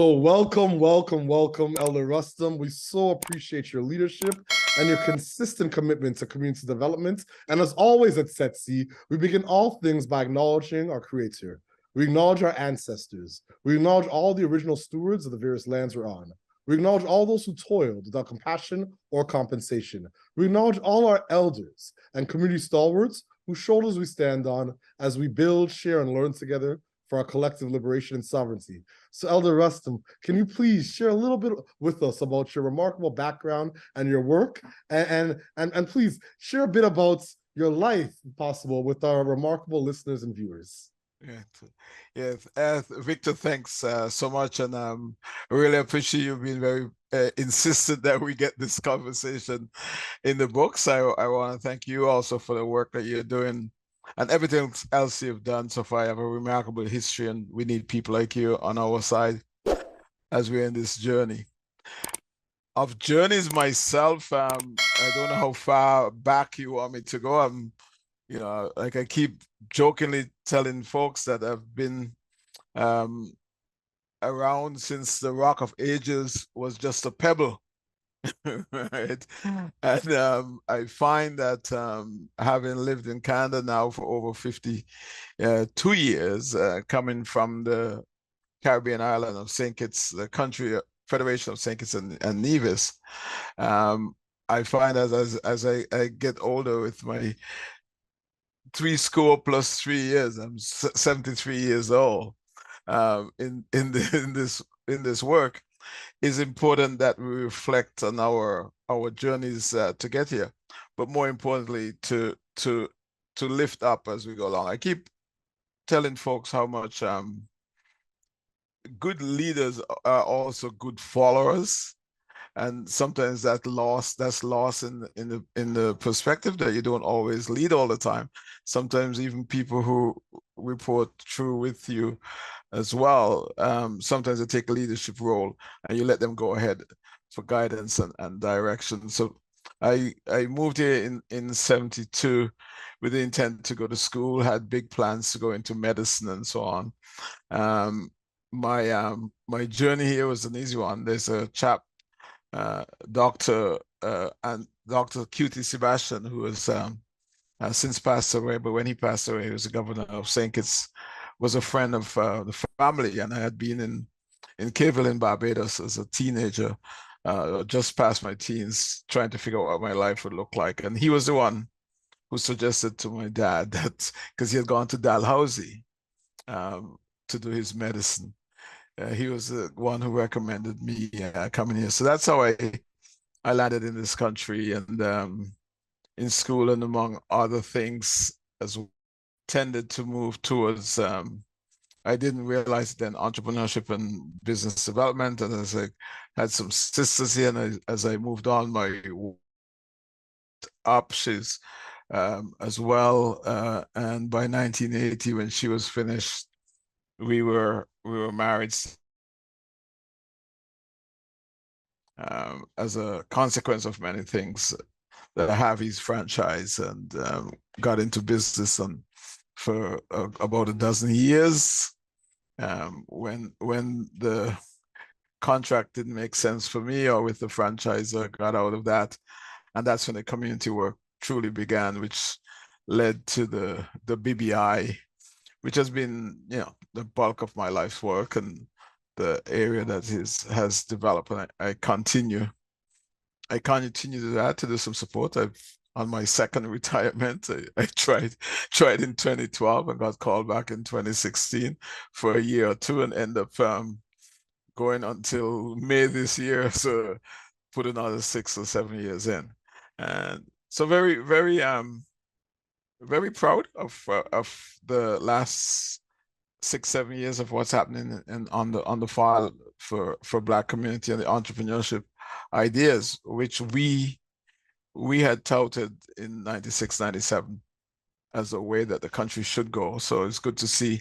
So welcome, Elder Rustum. We so appreciate your leadership and your consistent commitment to community development. And as always at SETC, we begin all things by acknowledging our Creator. We acknowledge our ancestors. We acknowledge all the original stewards of the various lands we're on. We acknowledge all those who toiled without compassion or compensation. We acknowledge all our elders and community stalwarts whose shoulders we stand on as we build, share, and learn together for our collective liberation and sovereignty. So Elder Rustum, can you please share a little bit with us about your remarkable background and your work? And please share a bit about your life, if possible, with our remarkable listeners and viewers. Victor, thanks so much. And I really appreciate you being very insistent that we get this conversation in the books. I want to thank you also for the work that you're doing and everything else you've done so far. You have a remarkable history, and we need people like you on our side as we're in this journey. Of journeys myself, I don't know how far back you want me to go. Like I keep jokingly telling folks that I've been around since the Rock of Ages was just a pebble. Right. And I find that having lived in Canada now for over 52 years, coming from the Caribbean island of St. Kitts, the country Federation of St. Kitts and Nevis, I find as I get older with my 3 score plus 3 years, I'm 73 years old, in this work, is important that we reflect on our journeys to get here, but more importantly to lift up as we go along. I keep telling folks how much good leaders are also good followers, and sometimes that's lost in the perspective that you don't always lead all the time. Sometimes even people who report through with you as well, sometimes they take a leadership role and you let them go ahead for guidance and direction. So I moved here in 72 with the intent to go to school, had big plans to go into medicine and so on. My journey here was an easy one. There's a chap, Dr. Q.T. Sebastian, who has since passed away, but when he passed away, he was the governor of St. Kitts, was a friend of the family, and I had been in Caville in Barbados as a teenager, just past my teens, trying to figure out what my life would look like. And he was the one who suggested to my dad that, because he had gone to Dalhousie to do his medicine, he was the one who recommended me coming here. So that's how I landed in this country, and in school, and among other things as well, tended to move towards, I didn't realize then, entrepreneurship and business development. And as I had some sisters here, and as I moved on my up, she's as well. And by 1980, when she was finished, we were married. As a consequence of many things, the Harvey's franchise, and got into business for about a dozen years. When the contract didn't make sense for me, or with the franchise, I got out of that, and that's when the community work truly began, which led to the BBI, which has been the bulk of my life's work and the area that has developed, and I continue to that, to do some support. On my second retirement, I tried in 2012 and got called back in 2016 for a year or two, and end up going until May this year, so put another 6 or 7 years in. And so very proud of the last 6-7 years of what's happening on the file for Black community and the entrepreneurship ideas, which we had touted in 96, 97 as a way that the country should go. So it's good to see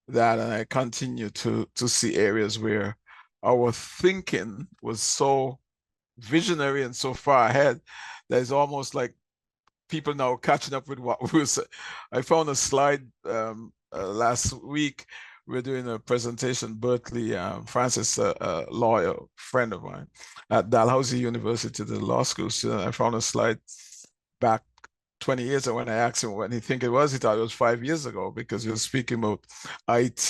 that, and I continue to see areas where our thinking was so visionary and so far ahead that it's almost like people now catching up with what we were saying. I found a slide last week we're doing a presentation, Berkeley, Francis, a lawyer friend of mine at Dalhousie University, the law school student. I found a slide back 20 years ago when I asked him when he think it was, he thought it was 5 years ago because he was speaking about IT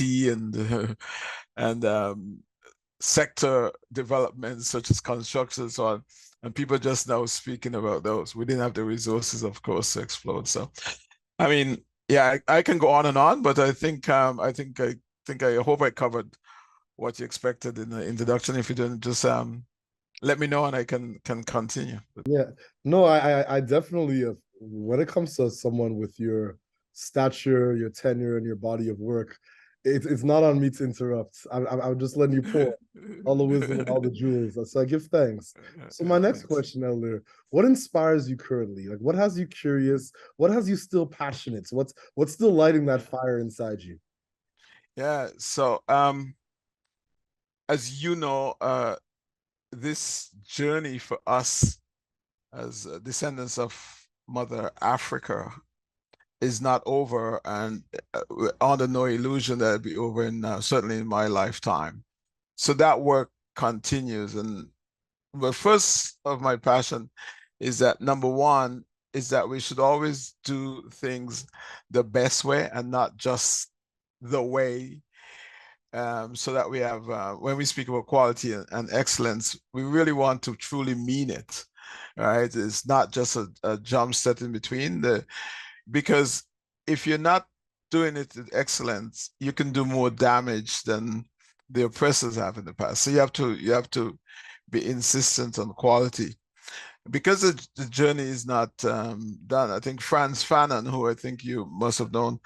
and sector developments such as construction and so on. And people just now speaking about those. We didn't have the resources, of course, to explode. So, I mean, yeah, I can go on and on, but I hope I covered what you expected in the introduction. If you didn't, just let me know and I can continue. Yeah, no, I definitely, when it comes to someone with your stature, your tenure, and your body of work, it's not on me to interrupt. I'm just letting you pour all the wisdom and all the jewels. So I give thanks. So my next question, Elder, what inspires you currently? Like, what has you curious? What has you still passionate? What's still lighting that fire inside you? Yeah. So, as you know, this journey for us as descendants of Mother Africa is not over, and we're under no illusion that it'll be over in certainly in my lifetime. So that work continues, and the first of my passion is that number one is that we should always do things the best way and not just the way. So that we have, when we speak about quality and excellence, we really want to truly mean it, right? It's not just a jump set in between because if you're not doing it with excellence, you can do more damage than the oppressors have in the past. So you have to be insistent on quality because the journey is not done. I think Frantz Fanon, who I think you must have known,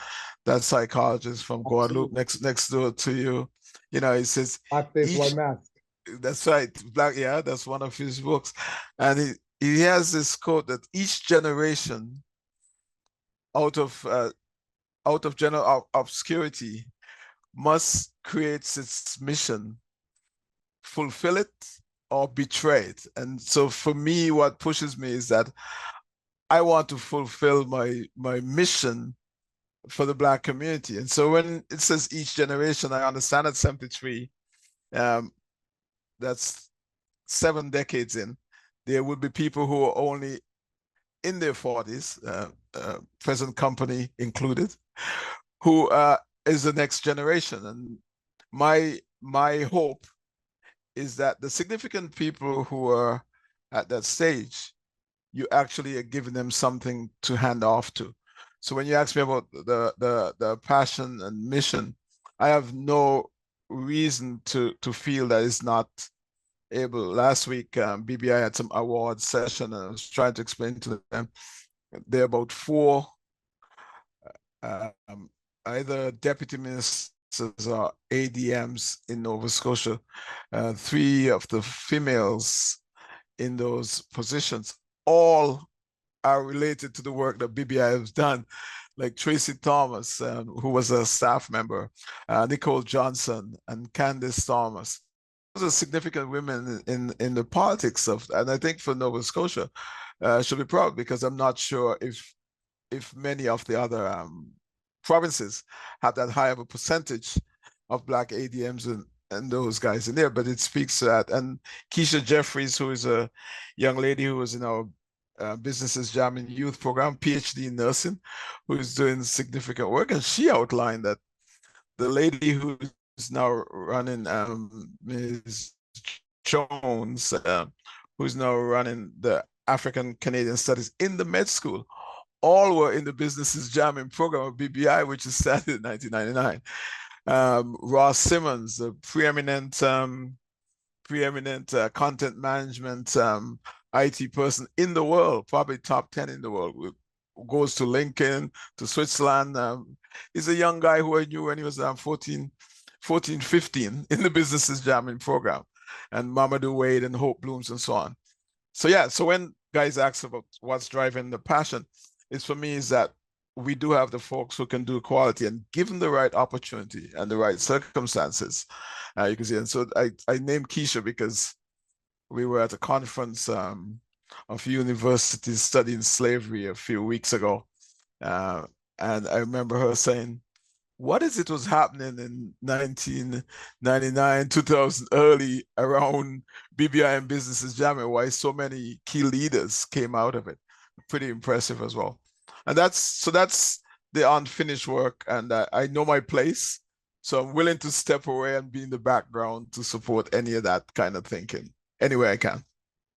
that psychologist from Guadeloupe next door to you, he says Black face, white mask. that's right, yeah, that's one of his books, and he has this quote that each generation out of general obscurity must create its mission, fulfill it or betray it. And so for me, what pushes me is that I want to fulfill my mission for the Black community. And so when it says each generation, I understand at 73, that's 7 decades in, there would be people who are only in their 40s, present company included, who is the next generation. And my hope is that the significant people who are at that stage, you actually are giving them something to hand off to. So when you ask me about the passion and mission, I have no reason to feel that it's not able. Last week, BBI had some award session, and I was trying to explain to them there are about 4 either deputy ministers or ADMs in Nova Scotia. 3 of the females in those positions all are related to the work that BBI has done, like Tracy Thomas, who was a staff member, Nicole Johnson, and Candice Thomas. Those are significant women in the politics of, and I think for Nova Scotia, should be proud, because I'm not sure if many of the other provinces have that high of a percentage of Black ADMs and those guys in there, but it speaks to that. And Keisha Jeffries, who is a young lady who was in our Businesses Jamming Youth Program, PhD in nursing, who is doing significant work, and she outlined that the lady who is now running, Ms. Jones, who's now running the African Canadian Studies in the med school, all were in the Businesses Jamming program of BBI, which is started in 1999. Ross Simmons, the preeminent content management IT person in the world, probably top 10 in the world, goes to Lincoln, to Switzerland. He's a young guy who I knew when he was 14, 15 in the Businesses Jamming program, and Mamadou Wade and Hope Blooms and so on. So yeah, so when guys ask about what's driving the passion, it's for me is that we do have the folks who can do quality, and given the right opportunity and the right circumstances, you can see. And so I named Keisha because we were at a conference of universities studying slavery a few weeks ago. And I remember her saying, what is it was happening in 1999, 2000, early around BBI and businesses jamming, why so many key leaders came out of it. Pretty impressive as well. And that's the unfinished work, and I know my place. So I'm willing to step away and be in the background to support any of that kind of thinking, any way I can.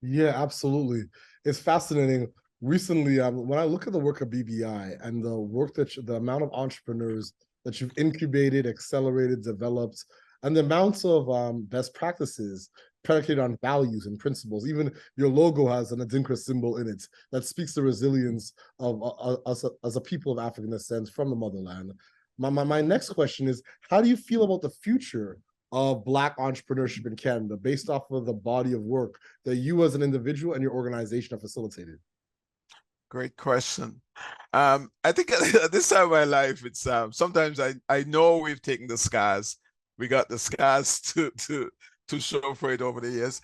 Yeah, absolutely. It's fascinating. Recently, when I look at the work of BBI and the work the amount of entrepreneurs that you've incubated, accelerated, developed, and the amounts of best practices predicated on values and principles. Even your logo has an Adinkra symbol in it that speaks the resilience of us as a people of African descent from the motherland. My next question is, how do you feel about the future of Black entrepreneurship in Canada based off of the body of work that you as an individual and your organization have facilitated? Great question. I think at this time of my life, it's sometimes I know we've taken the scars. We got the scars to show for it over the years,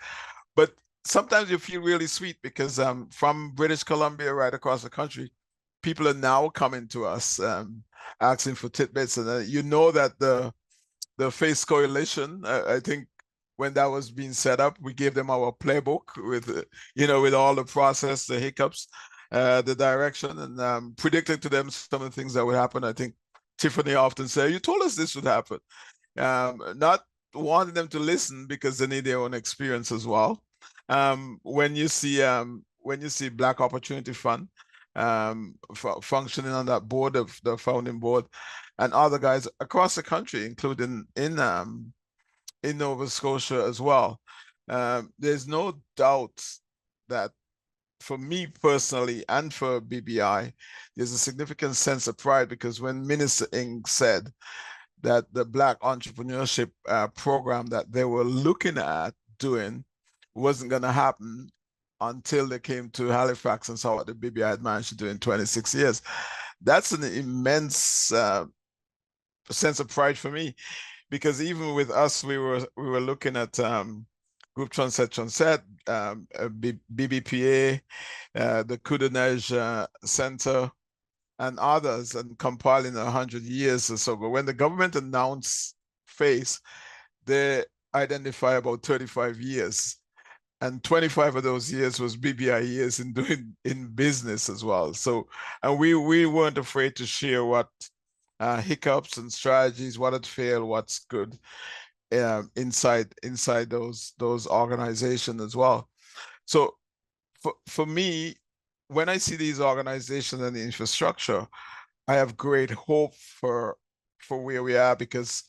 but sometimes you feel really sweet because from British Columbia right across the country, people are now coming to us asking for tidbits, and you know that the Face Coalition, I think when that was being set up, we gave them our playbook with with all the process, the hiccups, the direction, and predicting to them some of the things that would happen. I think Tiffany often said, "You told us this would happen," not wanting them to listen because they need their own experience as well. When you see Black Opportunity Fund functioning on that board of the founding board, and other guys across the country, including in Nova Scotia as well, there's no doubt that for me personally and for BBI, there's a significant sense of pride because when Minister Ng said that the Black entrepreneurship program that they were looking at doing wasn't going to happen until they came to Halifax and saw what the BBI had managed to do in 26 years. That's an immense sense of pride for me, because even with us, we were looking at Group Transet, BBPA, the Coudenage Center, and others, and compiling 100 years or so. But when the government announced FACE, they identify about 35 years. And 25 of those years was BBI years in business as well. So, and we weren't afraid to share what hiccups and strategies, what had failed, what's good inside those organizations as well. So for me, when I see these organizations and the infrastructure, I have great hope for where we are, because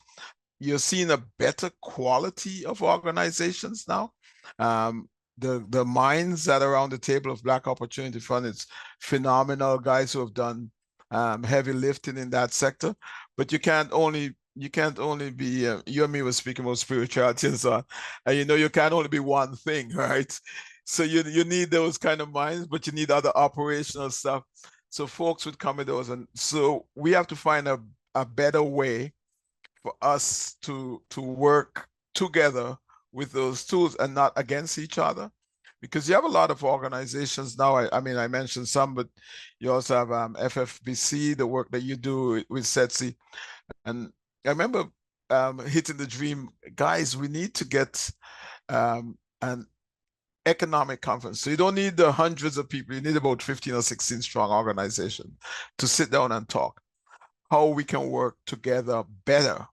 you're seeing a better quality of organizations now. The minds that are around the table of Black Opportunity Fund, it's phenomenal guys who have done heavy lifting in that sector. But you can't only be you and me were speaking about spirituality and so on, and you can't only be one thing, right? So you need those kind of minds, but you need other operational stuff. So folks would come with those, and so we have to find a better way for us to work together with those tools and not against each other. Because you have a lot of organizations now. I mean, I mentioned some, but you also have FFBC, the work that you do with SETSI. And I remember hitting the dream, guys, we need to get an economic conference. So you don't need the hundreds of people. You need about 15 or 16 strong organization to sit down and talk how we can work together better.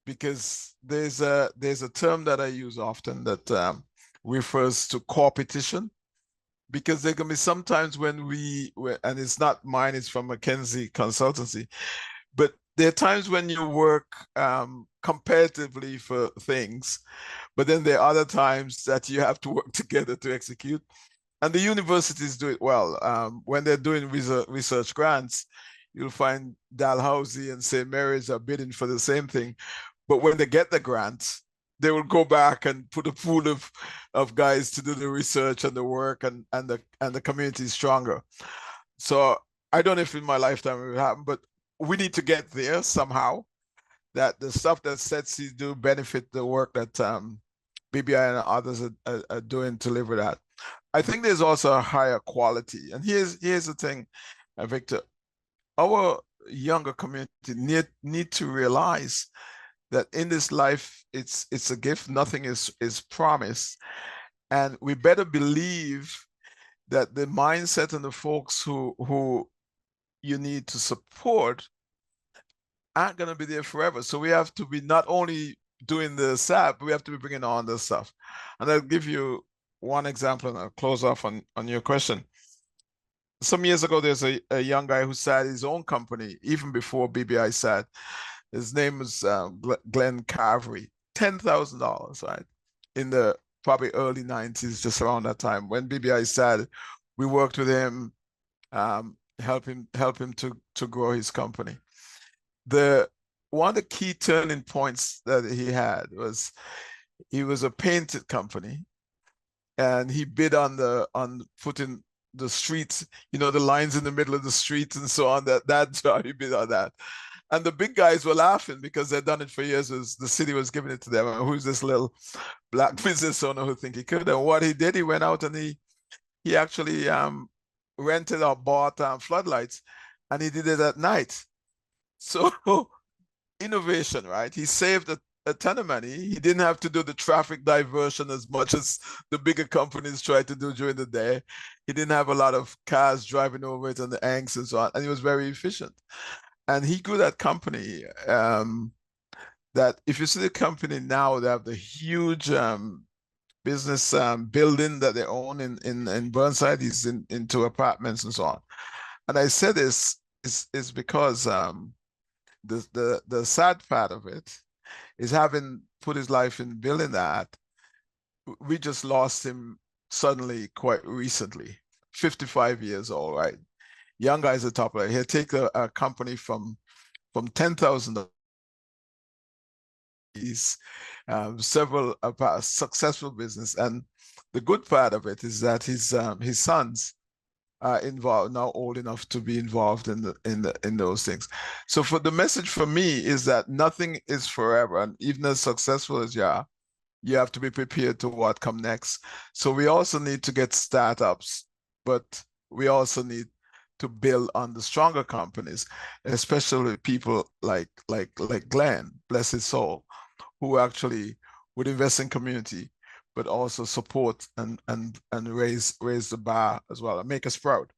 Because there's a term that I use often that refers to competition, because there can be sometimes when and it's not mine, it's from McKinsey Consultancy, but there are times when you work competitively for things, but then there are other times that you have to work together to execute. And the universities do it well. When they're doing research grants, you'll find Dalhousie and St. Mary's are bidding for the same thing. But when they get the grants, they will go back and put a pool of guys to do the research and the work, and the community is stronger. So I don't know if in my lifetime it will happen, but we need to get there somehow, that the stuff that SETSI do benefit the work that BBI and others are doing to deliver that. I think there's also a higher quality. And here's the thing, Victor. Our younger community need to realize that in this life, it's a gift. Nothing is promised, and we better believe that the mindset and the folks who you need to support aren't going to be there forever. So we have to be not only doing the SAP, we have to be bringing on the stuff. And I'll give you one example, and I'll close off on your question. Some years ago, there's a young guy who started his own company, even before BBI started. His name was Glenn Carvery. $10,000, right? In the probably early 90s, just around that time. When BBI started, we worked with him, help him to grow his company. One of the key turning points that he had was he was a painted company, and he bid on putting the streets, the lines in the middle of the streets and so on. That's how he bid on that. And the big guys were laughing because they'd done it for years. The city was giving it to them. And who's this little black business owner who think he could? And what he did, he went out and he actually rented or bought floodlights, and he did it at night. So innovation, right? He saved a ton of money. He didn't have to do the traffic diversion as much as the bigger companies tried to do during the day. He didn't have a lot of cars driving over it and the angst and so on. And he was very efficient. And he grew that company. That if you see the company now, they have the huge business building that they own in Burnside. He's into apartments and so on. And I say this is because the sad part of it is, having put his life in building that, we just lost him suddenly quite recently. 55 years old, right? Young guys at top of it. He'll take a company from 10,000. He's several successful business, and the good part of it is that his sons are involved now, old enough to be involved in those things. So for the message for me is that nothing is forever, and even as successful as you are, you have to be prepared to what come next. So we also need to get startups, but we also need to build on the stronger companies, especially people like Glenn, bless his soul, who actually would invest in community, but also support and raise the bar as well and make us proud.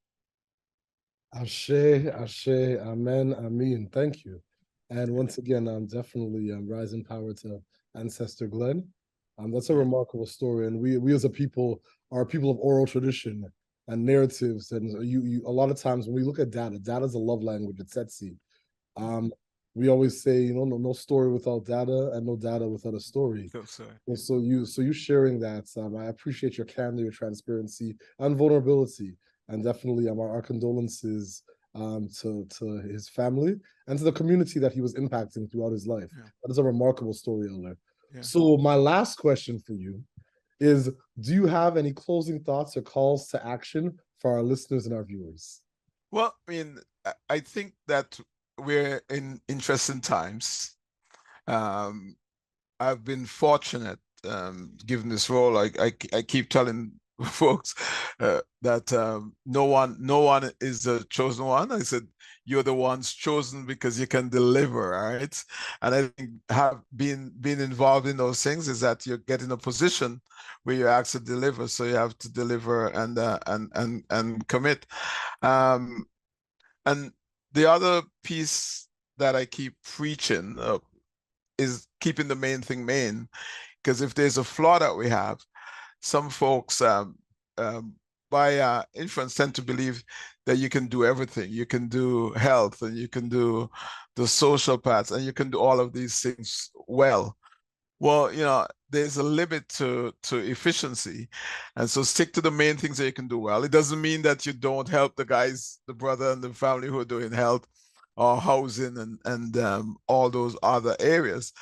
Ashe, Ashe, Amen, Amen. Thank you. And once again, I'm definitely rising power to Ancestor Glenn. That's a remarkable story, and we as a people are people of oral tradition and narratives. And you a lot of times when we look at data is a love language. It's Etsy. We always say, no story without data, and no data without a story. So you sharing that, I appreciate your candor, your transparency, and vulnerability, and definitely our condolences to his family and to the community that he was impacting throughout his life. Yeah. That is a remarkable story, Elder. Yeah. So my last question for you is, do you have any closing thoughts or calls to action for our listeners and our viewers? Well, I think that we're in interesting times. I've been fortunate, given this role. I keep telling folks that no one is the chosen one. I said, you're the ones chosen because you can deliver, right? And I think being involved in those things is that you're getting a position where you're asked to deliver, so you have to deliver and commit. And the other piece that I keep preaching is keeping the main thing main, because if there's a flaw that we have, some folks by inference tend to believe that you can do everything. You can do health, and you can do the social parts, and you can do all of these things well. Well, there's a limit to efficiency, and so stick to the main things that you can do well. It doesn't mean that you don't help the guys, the brother and the family who are doing health or housing and all those other areas,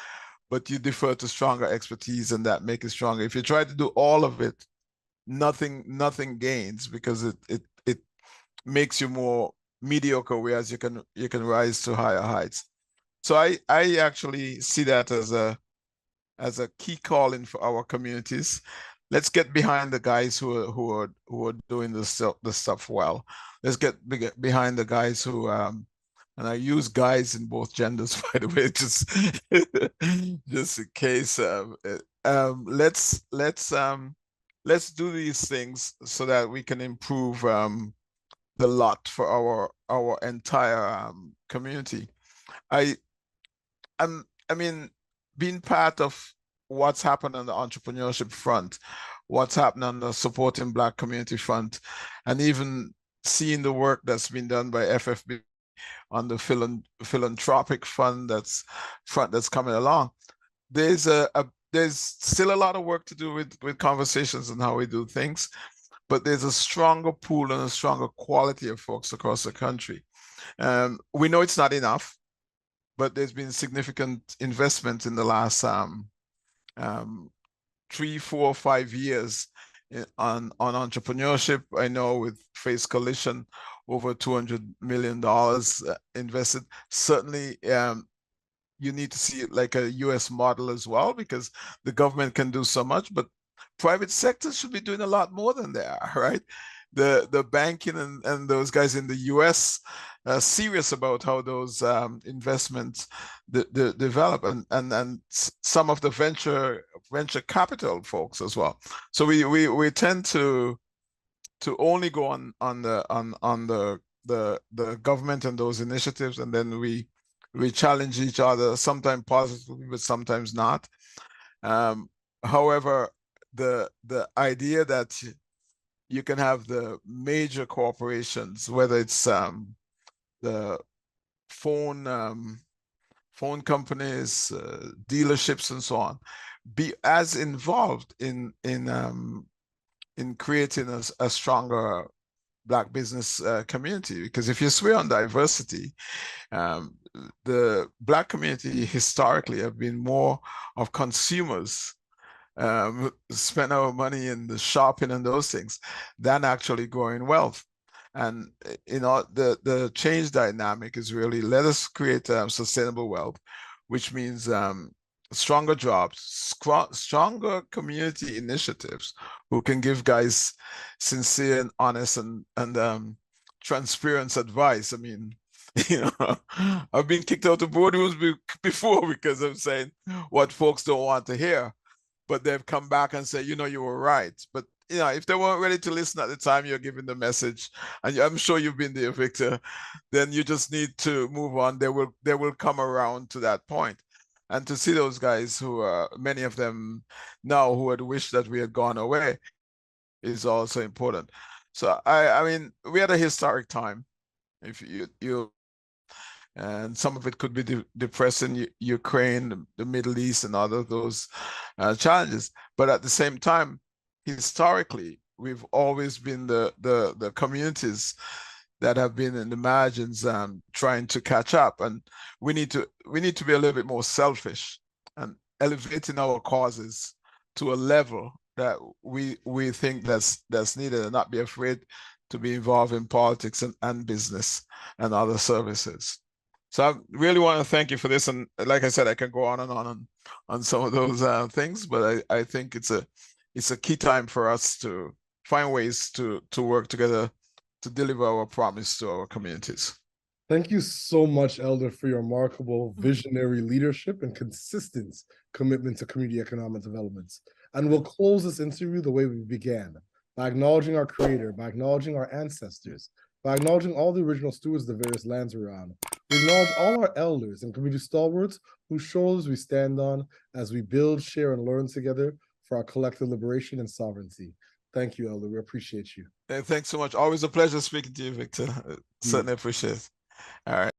but you defer to stronger expertise, and that make it stronger. If you try to do all of it, nothing gains, because it makes you more mediocre, whereas you can rise to higher heights. So I actually see that as a key calling for our communities. Let's get behind the guys who are doing the stuff well. Let's get behind the guys who And I use guys in both genders, by the way, just in case. Let's do these things so that we can improve the lot for our entire community. I mean, being part of what's happened on the entrepreneurship front, what's happened on the supporting Black community front, and even seeing the work that's been done by FFB on the philanthropic fund that's coming along. There's still a lot of work to do with conversations and how we do things, but there's a stronger pool and a stronger quality of folks across the country. We know it's not enough, but there's been significant investment in the last 3, 4, 5 years on entrepreneurship. I know with Face Coalition, over $200 million invested. Certainly, you need to see it like a US model as well, because the government can do so much, but private sector should be doing a lot more than they are, right? The banking and those guys in the US are serious about how those investments develop, and some of the venture capital folks as well. So we tend to only go on the government and those initiatives, and then we challenge each other, sometimes positively, but sometimes not. However, the idea that you can have the major corporations, whether it's the phone companies, dealerships, and so on, be as involved in creating a stronger Black business community. Because if you swear on diversity, the Black community historically have been more of consumers, spend our money in the shopping and those things, than actually growing wealth. And the change dynamic is really, let us create sustainable wealth, which means stronger jobs, stronger community initiatives who can give guys sincere and honest and transparent advice. I mean, I've been kicked out of boardrooms before because I'm saying what folks don't want to hear, but they've come back and say, you were right. But if they weren't ready to listen at the time you're giving the message, and I'm sure you've been there, Victor, then you just need to move on. They will come around to that point. And to see those guys who are, many of them now, who had wished that we had gone away, is also important. So I mean, we had a historic time. If you and some of it could be depressing, Ukraine, the Middle East, and other those challenges. But at the same time, historically, we've always been the communities that have been in the margins, trying to catch up, and we need to be a little bit more selfish and elevating our causes to a level that we think that's needed, and not be afraid to be involved in politics and business and other services. So I really want to thank you for this, and like I said, I can go on and on some of those things, but I think it's a key time for us to find ways to work together to deliver our promise to our communities. Thank you so much, Elder, for your remarkable visionary leadership and consistent commitment to community economic development. And we'll close this interview the way we began, by acknowledging our creator, by acknowledging our ancestors, by acknowledging all the original stewards of the various lands we're on. We acknowledge all our elders and community stalwarts whose shoulders we stand on as we build, share, and learn together for our collective liberation and sovereignty. Thank you, Elder. We appreciate you. Thanks so much. Always a pleasure speaking to you, Victor. Certainly appreciate it. All right.